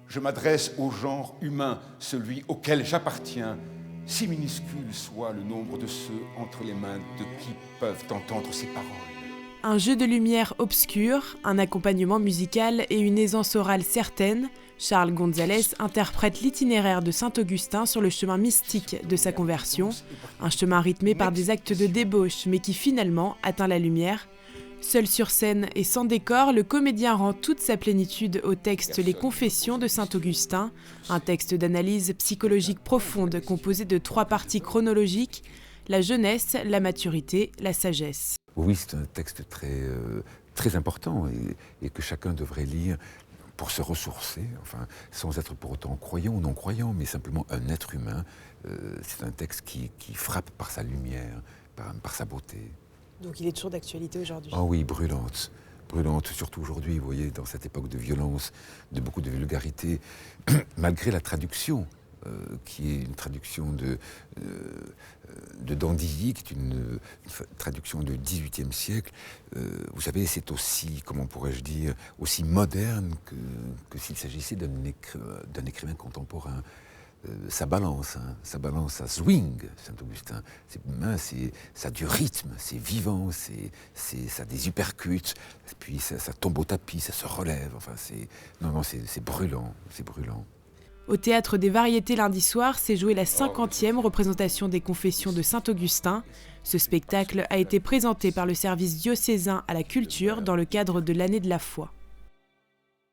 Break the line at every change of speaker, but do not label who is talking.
Je m'adresse au genre humain, celui auquel j'appartiens, si minuscule soit le nombre de ceux entre les mains de qui peuvent entendre ces paroles.
Un jeu de lumière obscur, un accompagnement musical et une aisance orale certaine, Charles Gonzalez interprète l'itinéraire de Saint-Augustin sur le chemin mystique de sa conversion, un chemin rythmé par des actes de débauche mais qui finalement atteint la lumière. Seul sur scène et sans décor, le comédien rend toute sa plénitude au texte Les Confessions de Saint-Augustin, un texte d'analyse psychologique profonde composé de 3 parties chronologiques, la jeunesse, la maturité, la sagesse.
Oui, c'est un texte très important et que chacun devrait lire pour se ressourcer, enfin, sans être pour autant croyant ou non-croyant, mais simplement un être humain. C'est un texte qui frappe par sa lumière, par sa beauté.
Donc il est toujours d'actualité aujourd'hui.
Ah oui, brûlante. Brûlante, surtout aujourd'hui, vous voyez, dans cette époque de violence, de beaucoup de vulgarité, malgré la traduction, qui est une traduction de Dandilly, qui est une traduction du XVIIIe siècle. Vous savez, c'est aussi, comment pourrais-je dire, aussi moderne que s'il s'agissait d'un écrivain contemporain. Ça balance, ça swing, Saint-Augustin. Ça a du rythme, c'est vivant, ça a des uppercuts, puis ça tombe au tapis, ça se relève. Enfin, c'est brûlant, c'est brûlant.
Au Théâtre des Variétés lundi soir s'est jouée la 50e représentation des Confessions de Saint-Augustin. Ce spectacle a été présenté par le service diocésain à la culture dans le cadre de l'année de la foi.